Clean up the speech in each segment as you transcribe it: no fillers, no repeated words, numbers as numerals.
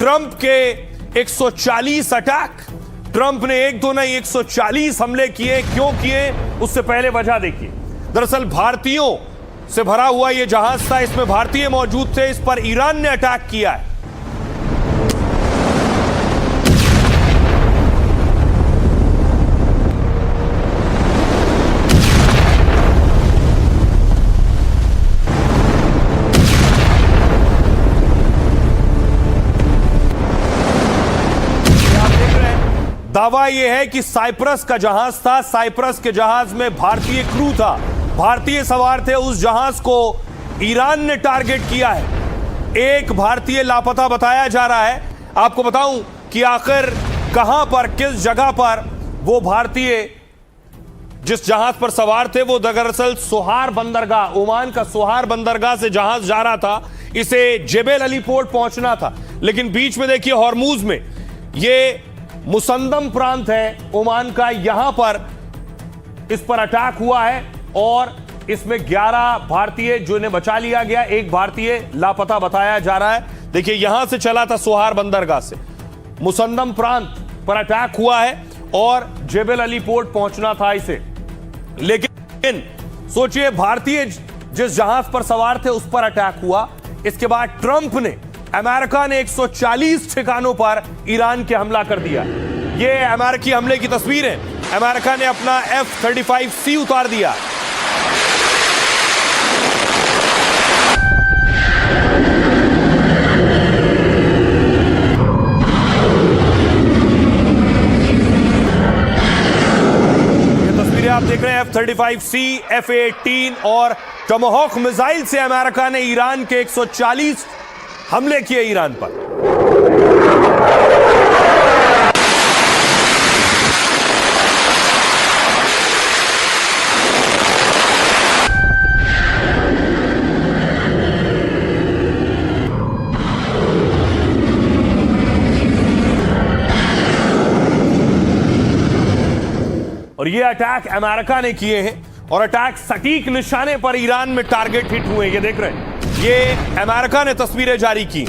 Trump के 140 attack, Trump ने एक दो नहीं 140 हमले किए। क्यों किए, उससे पहले वजह देखिए। दरअसल भारतीयों से भरा हुआ यह जहाज था, इसमें भारतीय मौजूद थे, इस पर ईरान ने अटैक किया है। दावा यह है कि साइप्रस का जहाज था, साइप्रस के जहाज में भारतीय क्रू था, भारतीय सवार थे। उस जहाज को ईरान ने टारगेट किया है। एक भारतीय लापता बताया जा रहा है। आपको बताऊं कि आखिर कहां पर, किस जगह पर वो भारतीय जिस जहाज पर सवार थे, वो दरअसल सोहार बंदरगाह, ओमान का सोहार बंदरगाह से जहाज जा रहा था। इसे जेबेल अली पोर्ट पहुंचना था, लेकिन बीच में देखिए हॉर्मूज में, ये मुसंदम प्रांत है ओमान का, यहां पर इस पर अटैक हुआ है और इसमें 11 भारतीय जो इन्हें बचा लिया गया, एक भारतीय लापता बताया जा रहा है। देखिए यहां से चला था सोहार बंदरगाह से, मुसंदम प्रांत पर अटैक हुआ है और जेबेल अली पोर्ट पहुंचना था इसे। लेकिन सोचिए, भारतीय जिस जहाज पर सवार थे उस पर अटैक हुआ। इसके बाद ट्रंप ने, अमेरिका ने 140 ठिकानों पर ईरान के हमला कर दिया। यह अमेरिकी हमले की तस्वीर है। अमेरिका ने अपना F-35C उतार दिया। ये तस्वीरें आप देख रहे हैं F-35C, F-18 और टोमाहॉक मिसाइल से अमेरिका ने ईरान के 140 हमले किए ईरान पर। और ये अटैक अमेरिका ने किए हैं और अटैक सटीक निशाने पर ईरान में टारगेट हिट हुए। ये देख रहे हैं, ये अमेरिका ने तस्वीरें जारी की।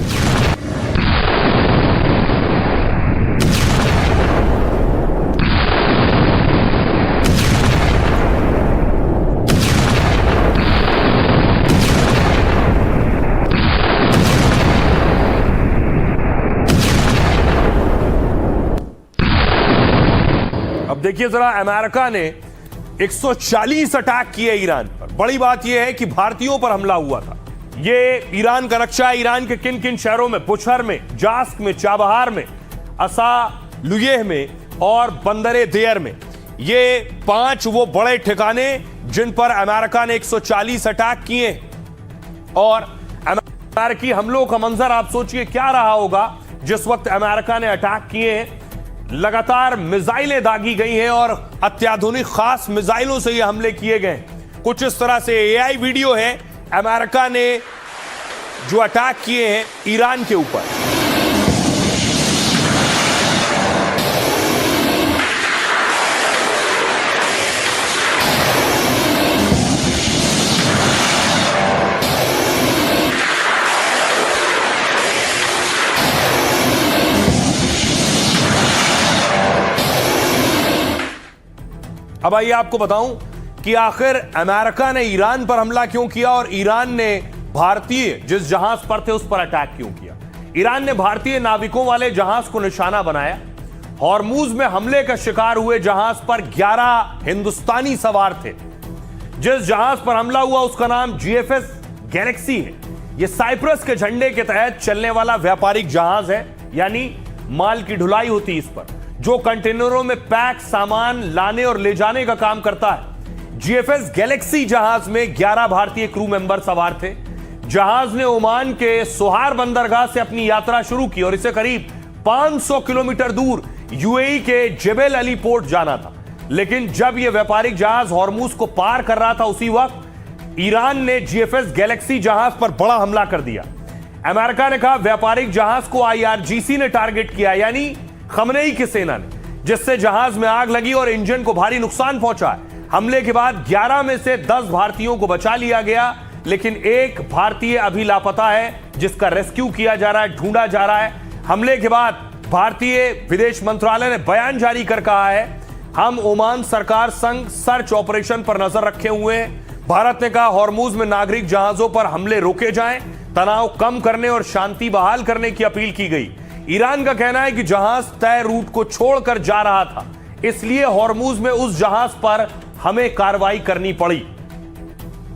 अब देखिए जरा, अमेरिका ने 140 अटैक किए ईरान पर। बड़ी बात यह है कि भारतीयों पर हमला हुआ था। ये ईरान का नक्शा, ईरान के किन किन शहरों में, बुशहर में, जास्क में, चाबहार में, असालुयेह में और बंदरे देयर में, ये 5 वो बड़े ठिकाने जिन पर अमेरिका ने 140 अटैक किए। और अमेरिकी हमलों का मंजर आप सोचिए क्या रहा होगा जिस वक्त अमेरिका ने अटैक किए हैं। लगातार मिसाइलें दागी गई हैं और अत्याधुनिक खास मिसाइलों से ये हमले किए गए। कुछ इस तरह से एआई वीडियो है अमेरिका ने जो अटैक किए हैं ईरान के ऊपर। अब आइए आपको बताऊं कि आखिर अमेरिका ने ईरान पर हमला क्यों किया और ईरान ने भारतीय जिस जहाज पर थे उस पर अटैक क्यों किया। ईरान ने भारतीय नाविकों वाले जहाज को निशाना बनाया। हॉर्मूज में हमले का शिकार हुए जहाज पर 11 हिंदुस्तानी सवार थे। जिस जहाज पर हमला हुआ उसका नाम GFS गैलेक्सी है। यह साइप्रस के झंडे के तहत चलने वाला व्यापारिक जहाज है, यानी माल की ढुलाई होती है इस पर, जो कंटेनरों में पैक सामान लाने और ले जाने का काम करता है। GFS गैलेक्सी जहाज में 11 भारतीय क्रू मेंबर सवार थे। जहाज ने ओमान के सोहार बंदरगाह से अपनी यात्रा शुरू की और इसे करीब 500 किलोमीटर दूर UAE के जेबेल अली पोर्ट जाना था। लेकिन जब यह व्यापारिक जहाज हॉर्मूज को पार कर रहा था, उसी वक्त ईरान ने GFS गैलेक्सी जहाज पर बड़ा हमला कर दिया। अमेरिका ने कहा व्यापारिक जहाज को IRGC ने टारगेट किया, यानी खमनेई की सेना ने, जिससे जहाज में आग लगी और इंजन को भारी नुकसान पहुंचा। हमले के बाद 11 में से 10 भारतीयों को बचा लिया गया, लेकिन एक भारतीय अभी लापता है जिसका रेस्क्यू किया जा रहा है, ढूंढा जा रहा है। हमले के बाद भारतीय विदेश मंत्रालय ने बयान जारी कर कहा है, हम ओमान सरकार संग सर्च ऑपरेशन पर नजर रखे हुए हैं। भारत ने कहा हॉर्मूज में नागरिक जहाजों पर हमले रोके जाएं, तनाव कम करने और शांति बहाल करने की अपील की गई। ईरान का कहना है कि जहाज तय रूट को छोड़कर जा रहा था, इसलिए हॉर्मूज में उस जहाज पर हमें कार्रवाई करनी पड़ी,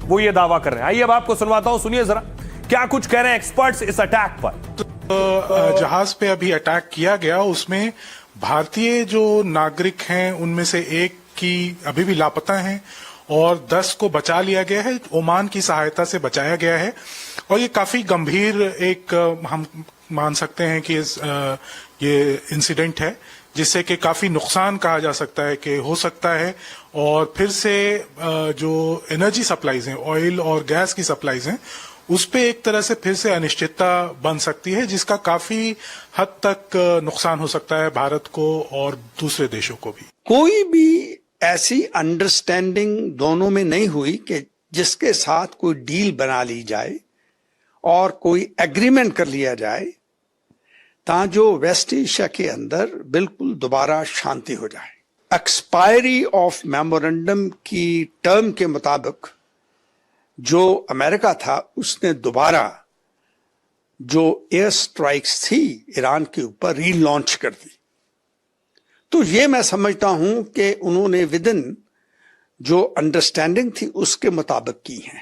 वो ये दावा कर रहे हैं। आइए अब आपको सुनवाता हूं, सुनिए जरा क्या कुछ कह रहे हैं एक्सपर्ट्स इस अटैक पर। जहाज पे अभी अटैक किया गया, उसमें भारतीय जो नागरिक हैं उनमें से एक की अभी भी लापता हैं और 10 को बचा लिया गया है, ओमान की सहायता से बचाया गया है। और ये काफी गंभीर एक हम मान सकते हैं कि ये इंसिडेंट है जिससे कि काफी नुकसान कहा जा सकता है कि हो सकता है। और फिर से जो एनर्जी सप्लाईज हैं, ऑयल और गैस की सप्लाईज हैं, उस पे एक तरह से फिर से अनिश्चितता बन सकती है, जिसका काफी हद तक नुकसान हो सकता है भारत को और दूसरे देशों को भी। कोई भी ऐसी अंडरस्टैंडिंग दोनों में नहीं हुई कि जिसके साथ कोई डील बना ली जाए और कोई एग्रीमेंट कर लिया जाए ताकि वेस्ट एशिया के अंदर बिल्कुल दोबारा शांति हो जाए। एक्सपायरी ऑफ मेमोरेंडम की टर्म के मुताबिक जो अमेरिका था उसने दोबारा जो एयर स्ट्राइक्स थी ईरान के ऊपर रीलॉन्च कर दी। तो ये मैं समझता हूं कि उन्होंने विदिन जो अंडरस्टैंडिंग थी उसके मुताबिक की है।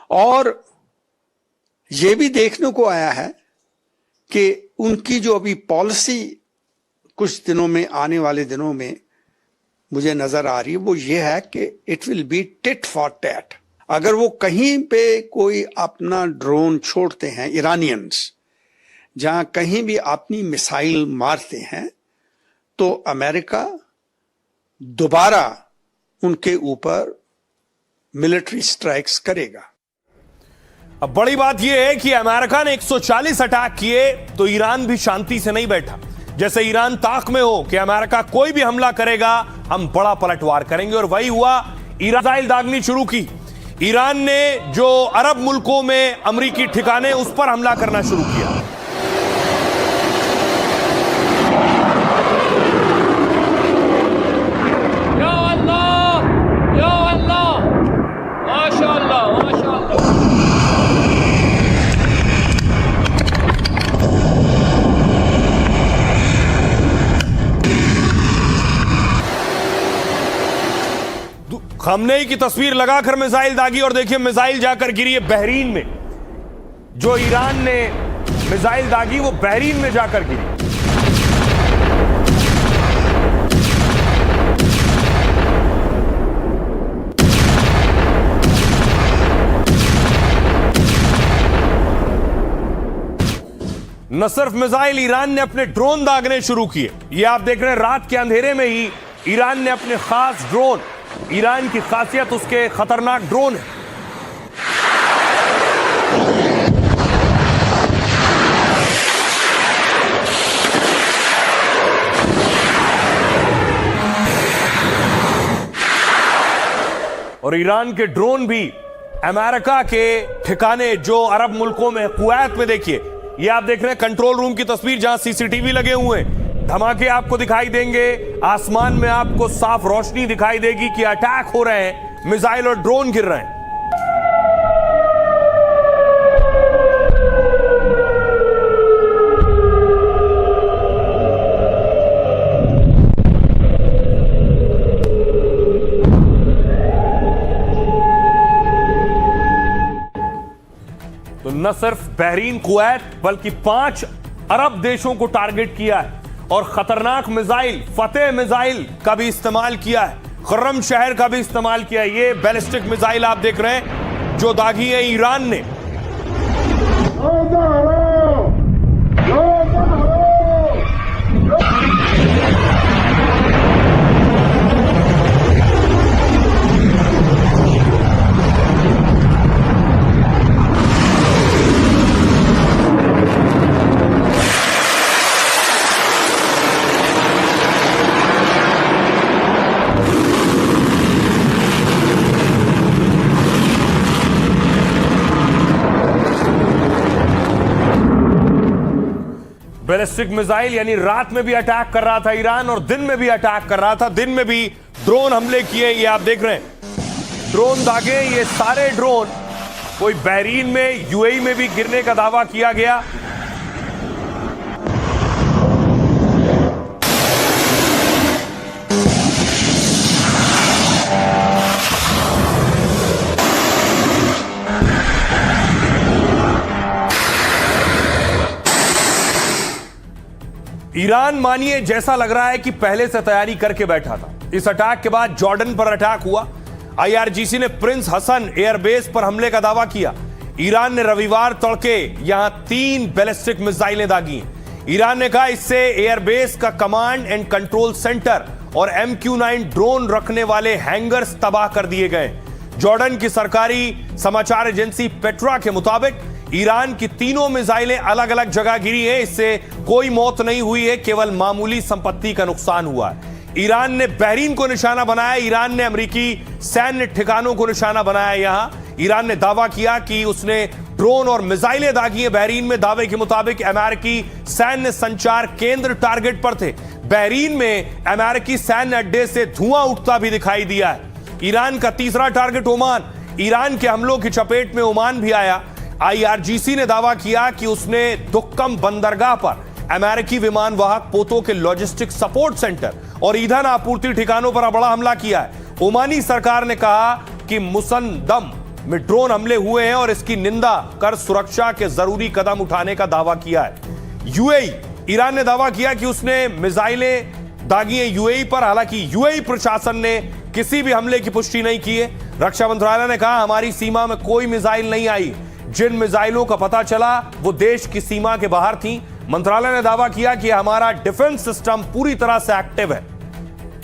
और ये भी देखने को आया है कि उनकी जो अभी पॉलिसी कुछ दिनों में, आने वाले दिनों में मुझे नजर आ रही है, वो ये है कि it will be tit for tat. अगर वो कहीं पे कोई अपना ड्रोन छोड़ते हैं, ईरानियंस जहां कहीं भी अपनी मिसाइल मारते हैं, तो अमेरिका दोबारा उनके ऊपर मिलिट्री स्ट्राइक्स करेगा। अब बड़ी बात यह है कि अमेरिका ने 140 अटैक किए तो ईरान भी शांति से नहीं बैठा। जैसे ईरान ताक में हो कि अमेरिका कोई भी हमला करेगा हम बड़ा पलटवार करेंगे, और वही हुआ। ईरान दागनी शुरू की। ईरान ने जो अरब मुल्कों में अमरीकी ठिकाने उस पर हमला करना शुरू किया। या अल्लाह, या अल्लाह, माशाअल्लाह, माशाअल्लाह। खमनेई की तस्वीर लगाकर मिसाइल दागी और देखिए मिसाइल जाकर गिरी है बहरीन में। जो ईरान ने मिसाइल दागी वो बहरीन में जाकर गिरी। न सिर्फ मिसाइल, ईरान ने अपने ड्रोन दागने शुरू किए। ये आप देख रहे हैं, रात के अंधेरे में ही ईरान ने अपने खास ड्रोन, ईरान की खासियत उसके खतरनाक ड्रोन है। और ईरान के ड्रोन भी अमेरिका के ठिकाने जो अरब मुल्कों में, कुवैत में, देखिए ये आप देख रहे हैं कंट्रोल रूम की तस्वीर जहां सीसीटीवी लगे हुए हैं। धमाके आपको दिखाई देंगे, आसमान में आपको साफ रोशनी दिखाई देगी कि अटैक हो रहे हैं, मिसाइल और ड्रोन गिर रहे हैं। तो न सिर्फ बहरीन, कुवैत, बल्कि 5 अरब देशों को टारगेट किया है और खतरनाक मिसाइल, फतेह मिसाइल का भी इस्तेमाल किया है, खुर्रम शहर का भी इस्तेमाल किया है। ये बैलिस्टिक मिसाइल आप देख रहे हैं जो दागी है ईरान ने। बैलिस्टिक मिसाइल, यानी रात में भी अटैक कर रहा था ईरान और दिन में भी अटैक कर रहा था। दिन में भी ड्रोन हमले किए, ये आप देख रहे हैं ड्रोन दागे। ये सारे ड्रोन कोई बहरीन में, यूएई में भी गिरने का दावा किया गया। ईरान मानिए जैसा लग रहा है कि पहले से तैयारी करके बैठा था। इस अटैक के बाद जॉर्डन पर अटैक हुआ। आईआरजीसी ने प्रिंस हसन एयरबेस पर हमले का दावा किया। ईरान ने रविवार तड़के यहां 3 बैलिस्टिक मिसाइलें दागी हैं। ईरान ने कहा इससे एयरबेस का कमांड एंड कंट्रोल सेंटर और MQ-9 ड्रोन रखने वाले हैंगर्स तबाह कर दिए गए। जॉर्डन की सरकारी समाचार एजेंसी पेट्रा के मुताबिक ईरान की तीनों मिसाइलें अलग अलग जगह गिरी हैं। इससे कोई मौत नहीं हुई है, केवल मामूली संपत्ति का नुकसान हुआ है। ईरान ने बहरीन को निशाना बनाया। ईरान ने अमेरिकी सैन्य ठिकानों को निशाना बनाया। यहां ईरान ने दावा किया कि उसने ड्रोन और मिसाइलें दागी हैं बहरीन में। दावे के मुताबिक अमेरिकी सैन्य संचार केंद्र टारगेट पर थे। बहरीन में अमेरिकी सैन्य अड्डे से धुआं उठता भी दिखाई दिया है। ईरान का तीसरा टारगेट ओमान। ईरान के हमलों की चपेट में ओमान भी आया। आईआरजीसी ने दावा किया कि उसने दुक्कम बंदरगाह पर अमेरिकी विमान वाहक पोतों के लॉजिस्टिक सपोर्ट सेंटर और ईंधन आपूर्ति ठिकानों पर बड़ा हमला किया है। ओमानी सरकार ने कहा कि मुसंदम में ड्रोन हमले हुए हैं और इसकी निंदा कर सुरक्षा के जरूरी कदम उठाने का दावा किया है। यूएई, ईरान ने दावा किया कि उसने मिसाइलें दागी हैं यूएई पर। हालांकि यूएई प्रशासन ने किसी भी हमले की पुष्टि नहीं की है। रक्षा मंत्रालय ने कहा हमारी सीमा में कोई मिसाइल नहीं आई। जिन मिसाइलों का पता चला वो देश की सीमा के बाहर थी। मंत्रालय ने दावा किया कि हमारा डिफेंस सिस्टम पूरी तरह से एक्टिव है।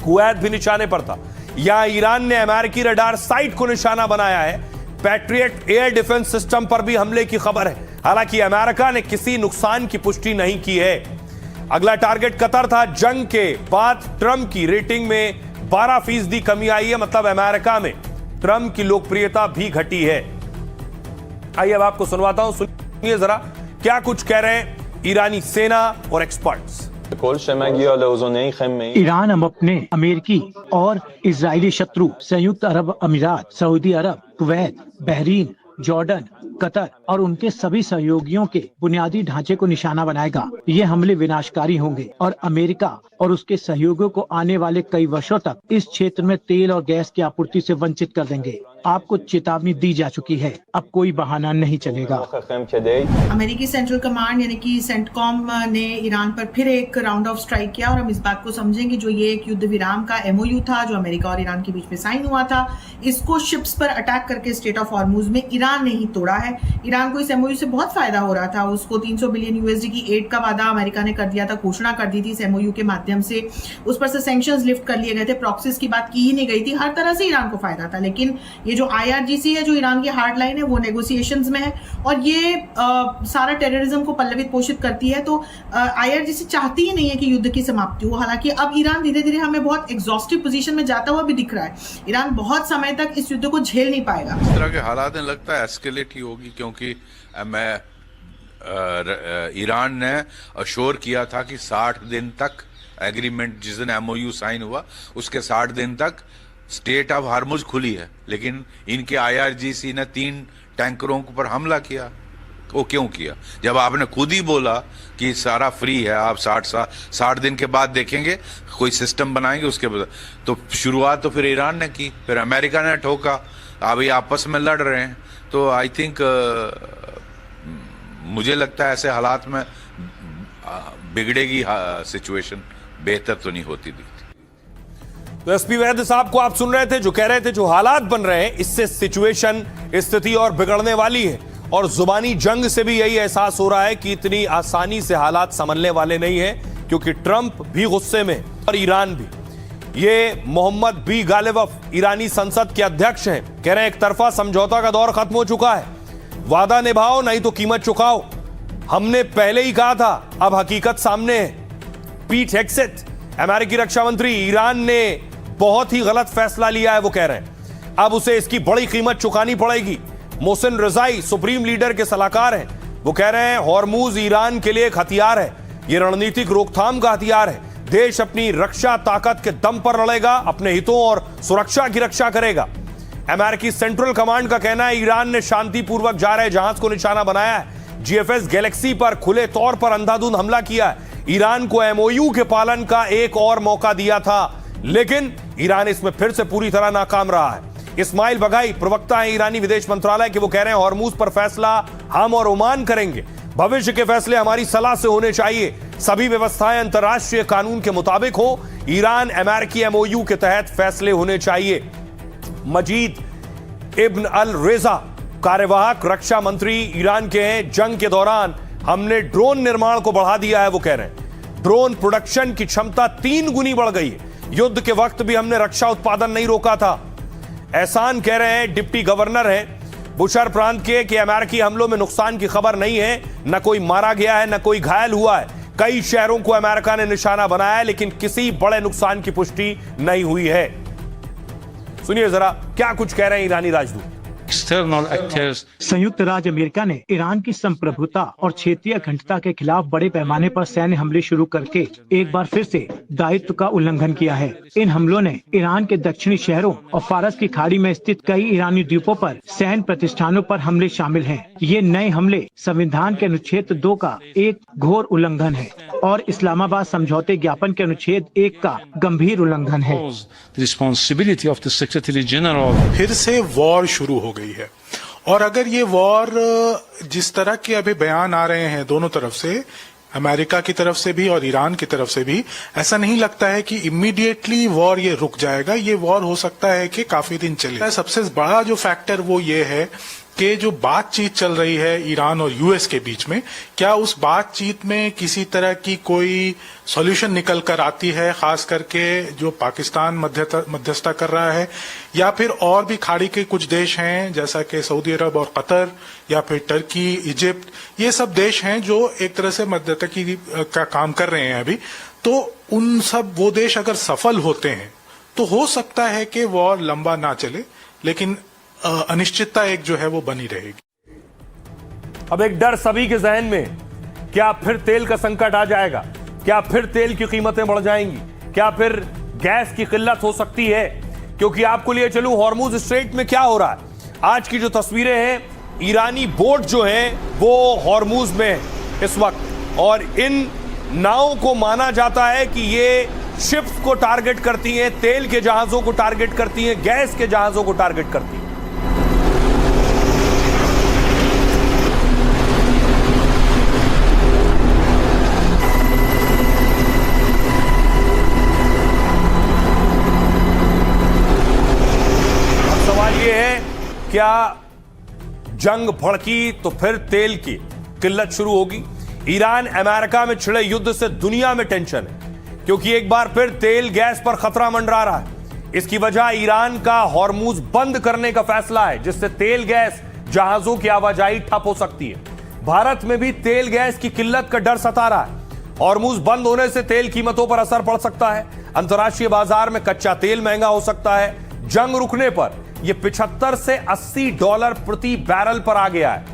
कुवैत भी निशाने पर था। यहां ईरान ने अमेरिकी रडार साइट को निशाना बनाया है। पैट्रियट एयर डिफेंस सिस्टम पर भी हमले की खबर है। हालांकि अमेरिका ने किसी नुकसान की पुष्टि नहीं की है। अगला टारगेट कतर था। जंग के बाद ट्रंप की रेटिंग में 12% कमी आई है। मतलब अमेरिका में ट्रंप की लोकप्रियता भी घटी है। आइए अब आपको सुनवाता हूं, सुनिए जरा क्या कुछ कह रहे हैं ईरानी सेना और एक्सपर्ट्स। ईरान अब अपने अमेरिकी और इजरायली शत्रु संयुक्त अरब अमीरात, सऊदी अरब, कुवैत, बहरीन, जॉर्डन, कतर और उनके सभी सहयोगियों के बुनियादी ढांचे को निशाना बनाएगा। ये हमले विनाशकारी होंगे और अमेरिका और उसके सहयोगियों को आने वाले कई वर्षों तक इस क्षेत्र में तेल और गैस की आपूर्ति से वंचित कर देंगे। आपको चेतावनी दी जा चुकी है, अब कोई बहाना नहीं चलेगा। अमेरिकी सेंट्रल कमांड यानी कि सेंटकॉम ने ईरान पर फिर एक राउंड ऑफ स्ट्राइक किया और हम इस बात को समझेंगे जो ये एक युद्ध विराम का MOU था जो अमेरिका और ईरान के बीच में साइन हुआ था, इसको शिप्स पर अटैक करके स्ट्रेट ऑफ हॉर्मुज में ईरान ने ही तोड़ा है। ईरान को इस MOU से बहुत फायदा हो रहा था। उसको 300 बिलियन USD की एड का वादा अमेरिका ने कर दिया था, घोषणा कर दी थी इस MOU के माध्यम से। उस पर से सैंक्शंस लिफ्ट कर लिए गए थे, प्रॉक्सीज की बात की ही नहीं गई थी। हर तरह से ईरान को फायदा था। लेकिन ये जो IRGC है जो ईरान की हार्ड लाइन है वो नेगोशिएशंस में है और ये सारा टेररिज्म को पल्लवित पोषित करती है। तो IRGC चाहती ही नहीं है कि युद्ध की समाप्ति हो। हालांकि अब ईरान धीरे धीरे हमें बहुत एग्जॉस्टिव पोजीशन में जाता हुआ भी दिख रहा है। ईरान बहुत समय तक इस युद्ध को झेल नहीं पाएगा। इस तरह के हालात में लगता है एस्केलेट ही होगी, क्योंकि ईरान ने अश्योर किया था कि 60 दिन तक एग्रीमेंट, जिस दिन MOU साइन हुआ उसके 60 दिन तक स्टेट ऑफ हार्मुज खुली है। लेकिन इनके IRGC ने 3 टैंकरों पर हमला किया। वो क्यों किया? जब आपने खुद ही बोला कि सारा फ्री है, आप 60 दिन के बाद देखेंगे, कोई सिस्टम बनाएंगे उसके बाद। तो शुरुआत तो फिर ईरान ने की, फिर अमेरिका ने ठोका, अभी आपस में लड़ रहे हैं। तो आई थिंक मुझे लगता है ऐसे हालात में बिगड़ेगी सिचुएशन, बेहतर तो नहीं होती दिखती। तो SP वैद्य साहब को आप सुन रहे थे जो कह रहे थे जो हालात बन रहे हैं इससे सिचुएशन, स्थिति और बिगड़ने वाली है। और जुबानी जंग से भी यही एहसास हो रहा है कि इतनी आसानी से हालात संभलने वाले नहीं है, क्योंकि ट्रंप भी गुस्से में और ईरान भी। ये मोहम्मद बी गालिबफ ईरानी संसद के अध्यक्ष हैं, कह रहे हैं एक तरफा समझौता का दौर खत्म हो चुका है, वादा निभाओ नहीं तो कीमत चुकाओ। हमने पहले ही कहा था, अब हकीकत सामने है। पीट हेग्सेथ, अमेरिकी रक्षा मंत्री, ईरान ने बहुत ही गलत फैसला लिया है वो कह रहे हैं, अब उसे इसकी बड़ी कीमत चुकानी पड़ेगी। मोहसिन रजाई सुप्रीम लीडर के सलाहकार हैं, वो कह रहे हैं हॉर्मूज ईरान के लिए एक हथियार है, ये रणनीतिक रोकथाम का हथियार है। देश अपनी रक्षा ताकत के दम पर लड़ेगा, अपने हितों और सुरक्षा की रक्षा करेगा। अमेरिकी सेंट्रल कमांड का कहना है ईरान ने शांतिपूर्वक जा रहे जहाज को निशाना बनाया है। जीएफएस गैलेक्सी पर खुले तौर पर अंधाधुंध हमला किया है। ईरान को एमओयू के पालन का एक और मौका दिया था, लेकिन ईरान इसमें फिर से पूरी तरह नाकाम रहा है। इस्माइल बघाई प्रवक्ता है ईरानी विदेश मंत्रालय के, वो कह रहे हैं हॉर्मूज पर फैसला हम और ओमान करेंगे। भविष्य के फैसले हमारी सलाह से होने चाहिए। सभी व्यवस्थाएं अंतर्राष्ट्रीय कानून के मुताबिक हो। ईरान अमेरिकी एमओयू के तहत फैसले होने चाहिए। मजीद इब्न अल रेजा कार्यवाहक रक्षा मंत्री ईरान के हैं। जंग के दौरान हमने ड्रोन निर्माण को बढ़ा दिया है, वो कह रहे हैं। ड्रोन प्रोडक्शन की क्षमता 3 गुनी बढ़ गई है। युद्ध के वक्त भी हमने रक्षा उत्पादन नहीं रोका था। एहसान कह रहे हैं, डिप्टी गवर्नर हैं बुशर प्रांत के, कि अमेरिकी हमलों में नुकसान की खबर नहीं है, न कोई मारा गया है न कोई घायल हुआ है। कई शहरों को अमेरिका ने निशाना बनाया है, लेकिन किसी बड़े नुकसान की पुष्टि नहीं हुई है। सुनिए जरा क्या कुछ कह रहे हैं ईरानी राजदूत। संयुक्त राज्य अमेरिका ने ईरान की संप्रभुता और क्षेत्रीय अखंडता के खिलाफ बड़े पैमाने पर सैन्य हमले शुरू करके एक बार फिर से दायित्व का उल्लंघन किया है। इन हमलों ने ईरान के दक्षिणी शहरों और फारस की खाड़ी में स्थित कई ईरानी द्वीपों पर सैन्य प्रतिष्ठानों पर हमले शामिल हैं। ये नए हमले संविधान के अनुच्छेद 2 का एक घोर उल्लंघन है और इस्लामाबाद समझौते ज्ञापन के अनुच्छेद 1 का गंभीर उल्लंघन है। Responsibility of the secretary general. फिर से वॉर शुरू हो गई है, और अगर ये वॉर जिस तरह के अभी बयान आ रहे हैं दोनों तरफ से, अमेरिका की तरफ से भी और ईरान की तरफ से भी, ऐसा नहीं लगता है कि इमीडिएटली वॉर ये रुक जाएगा। ये वॉर हो सकता है कि काफी दिन चले। सबसे बड़ा जो फैक्टर वो ये है कि जो बातचीत चल रही है ईरान और यूएस के बीच में, क्या उस बातचीत में किसी तरह की कोई सॉल्यूशन निकल कर आती है, खास करके जो पाकिस्तान मध्यस्थता कर रहा है, या फिर और भी खाड़ी के कुछ देश हैं जैसा कि सऊदी अरब और कतर, या फिर टर्की, इजिप्ट, ये सब देश हैं जो एक तरह से मध्यस्थता का काम कर रहे हैं अभी। तो उन सब वो देश अगर सफल होते हैं तो हो सकता है कि वॉर लंबा ना चले, लेकिन अनिश्चितता एक जो है वो बनी रहेगी। अब एक डर सभी के जहन में, क्या फिर तेल का संकट आ जाएगा? क्या फिर तेल की कीमतें बढ़ जाएंगी? क्या फिर गैस की किल्लत हो सकती है? क्योंकि आपको लिए चलूं हॉर्मुज स्ट्रेट में क्या हो रहा है। आज की जो तस्वीरें हैं, ईरानी बोट जो हैं वो हॉर्मुज में है इस वक्त, और इन नावों को माना जाता है कि ये शिप्स को टारगेट करती हैं, तेल के जहाजों को टारगेट करती हैं, गैस के जहाजों को टारगेट करती हैं। क्या जंग भड़की तो फिर तेल की किल्लत शुरू होगी? ईरान अमेरिका में छिड़े युद्ध से दुनिया में टेंशन है, क्योंकि एक बार फिर तेल गैस पर खतरा मंडरा रहा है। इसकी वजह ईरान का हॉर्मुज बंद करने का फैसला है, जिससे तेल गैस जहाजों की आवाजाही ठप हो सकती है। भारत में भी तेल गैस की किल्लत का डर सता रहा है। हॉर्मुज बंद होने से तेल कीमतों पर असर पड़ सकता है। अंतर्राष्ट्रीय बाजार में कच्चा तेल महंगा हो सकता है। जंग रुकने पर यह 75 से $80 प्रति बैरल पर आ गया है,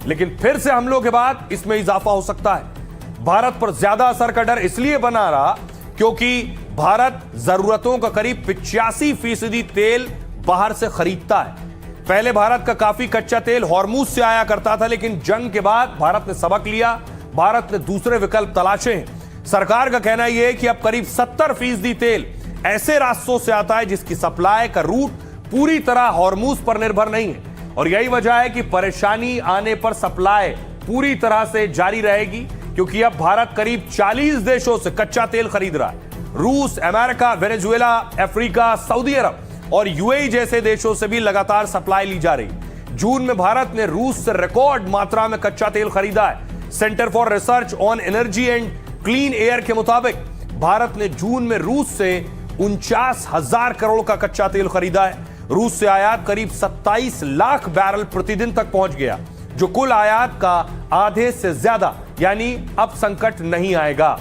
लेकिन फिर से हमलों के बाद इसमें इजाफा हो सकता है। भारत पर ज्यादा असर का डर इसलिए बना रहा क्योंकि भारत जरूरतों का करीब 85% तेल बाहर से खरीदता है। पहले भारत का काफी कच्चा तेल हॉर्मुज से आया करता था, लेकिन जंग के बाद भारत ने सबक लिया, भारत ने दूसरे विकल्प तलाशे हैं। सरकार का कहना यह है कि अब करीब 70% तेल ऐसे रास्तों से आता है जिसकी सप्लाई का रूट पूरी तरह हॉर्मुज पर निर्भर नहीं है, और यही वजह है कि परेशानी आने पर सप्लाई पूरी तरह से जारी रहेगी, क्योंकि अब भारत करीब 40 देशों से कच्चा तेल खरीद रहा है। रूस, अमेरिका, वेनेजुएला, अफ्रीका, सऊदी अरब और यूएई जैसे देशों से भी लगातार सप्लाई ली जा रही। जून में भारत ने रूस से रिकॉर्ड मात्रा में कच्चा तेल खरीदा है। Centre for research on energy and clean air के मुताबिक भारत ने जून में रूस से 49,000 करोड़ का कच्चा तेल खरीदा है। रूस से आयात करीब 27 लाख बैरल प्रतिदिन तक पहुंच गया, जो कुल आयात का आधे से ज्यादा, यानी अब संकट नहीं आएगा,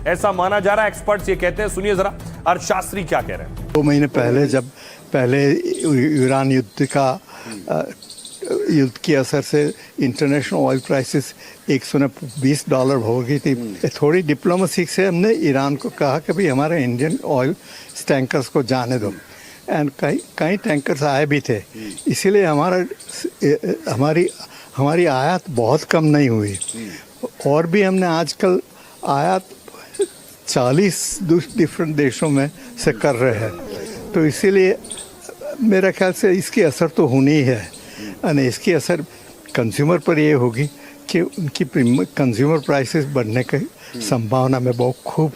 ऐसा माना जा रहा है। एक्सपर्ट्स ये कहते हैं। सुनिए जरा अर्थशास्त्री क्या कह रहे हैं। 2 महीने पहले जब ईरान युद्ध का युद्ध के असर से इंटरनेशनल ऑयल प्राइसेस $120 हो गई थी। थोड़ी डिप्लोमेसी से हमने ईरान को कहा कि भाई हमारे इंडियन ऑयल टैंकर्स को जाने दो, एंड कई टैंकर्स आए भी थे, इसीलिए हमारी आयात बहुत कम नहीं हुई। और भी हमने आजकल आयात 40 डिफरेंट देशों में से कर रहे हैं, तो इसीलिए मेरा ख्याल से इसकी असर तो होनी ही है, और इसकी असर कंज्यूमर पर ये होगी कि उनकी कंज्यूमर प्राइसेस बढ़ने की संभावना मैं बहुत खूब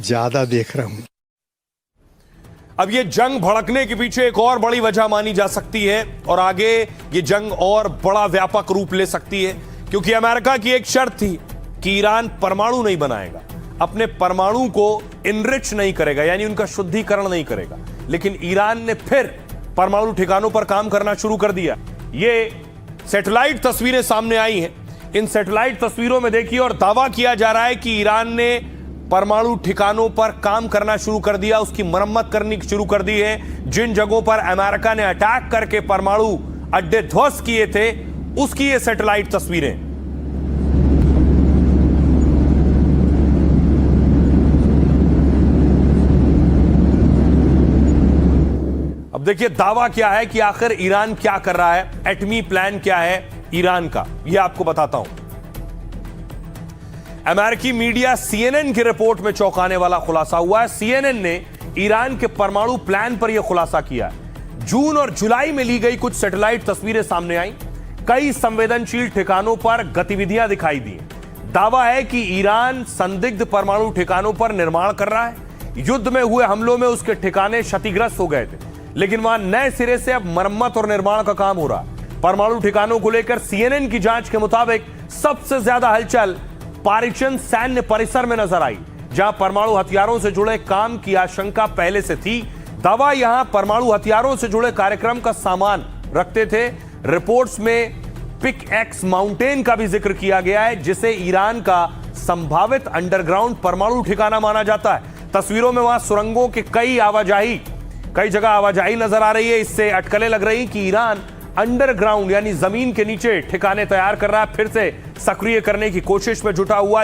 ज़्यादा देख रहा हूँ। अब ये जंग भड़कने के पीछे एक और बड़ी वजह मानी जा सकती है, और आगे ये जंग और बड़ा व्यापक रूप ले सकती है, क्योंकि अमेरिका की एक शर्त थी कि ईरान परमाणु नहीं बनाएगा, अपने परमाणु को इनरिच नहीं करेगा, यानी उनका शुद्धिकरण नहीं करेगा। लेकिन ईरान ने फिर परमाणु ठिकानों पर काम करना शुरू कर दिया। ये सैटेलाइट तस्वीरें सामने आई हैं। इन सैटेलाइट तस्वीरों में देखिए, और दावा किया जा रहा है कि ईरान ने परमाणु ठिकानों पर काम करना शुरू कर दिया, उसकी मरम्मत करनी शुरू कर दी है। जिन जगहों पर अमेरिका ने अटैक करके परमाणु अड्डे ध्वस्त किए थे, उसकी ये सैटेलाइट तस्वीरें। अब देखिए दावा क्या है कि आखिर ईरान क्या कर रहा है, एटमी प्लान क्या है ईरान का, यह आपको बताता हूं। अमेरिकी मीडिया CNN की रिपोर्ट में चौंकाने वाला खुलासा हुआ है। CNN ने ईरान के परमाणु प्लान पर यह खुलासा किया है। जून और जुलाई में ली गई कुछ सैटेलाइट तस्वीरें सामने आई। कई संवेदनशील ठिकानों पर गतिविधियां दिखाई दी। दावा है कि ईरान संदिग्ध परमाणु ठिकानों पर निर्माण कर रहा है। युद्ध में हुए हमलों में उसके ठिकाने क्षतिग्रस्त हो गए थे, लेकिन वहां नए सिरे से अब मरम्मत और निर्माण का काम हो रहा है। परमाणु ठिकानों को लेकर CNN की जांच के मुताबिक सबसे ज्यादा हलचल पारिचन सैन्य परिसर में नजर आई, जहां परमाणु हथियारों से जुड़े काम की आशंका पहले से थी। दावा यहां परमाणु हथियारों से जुड़े कार्यक्रम का सामान रखते थे। रिपोर्ट्स में पिक एक्स माउंटेन का भी जिक्र किया गया है, जिसे ईरान का संभावित अंडरग्राउंड परमाणु ठिकाना माना जाता है। तस्वीरों में वहां सुरंगों के कई जगह आवाजाही नजर आ रही है। इससे अटकलें लग रही कि ईरान अंडरग्राउंड यानी जमीन के नीचे ठिकाने तैयार कर रहा है, फिर से सक्रिय करने की कोशिश में जुटा हुआ।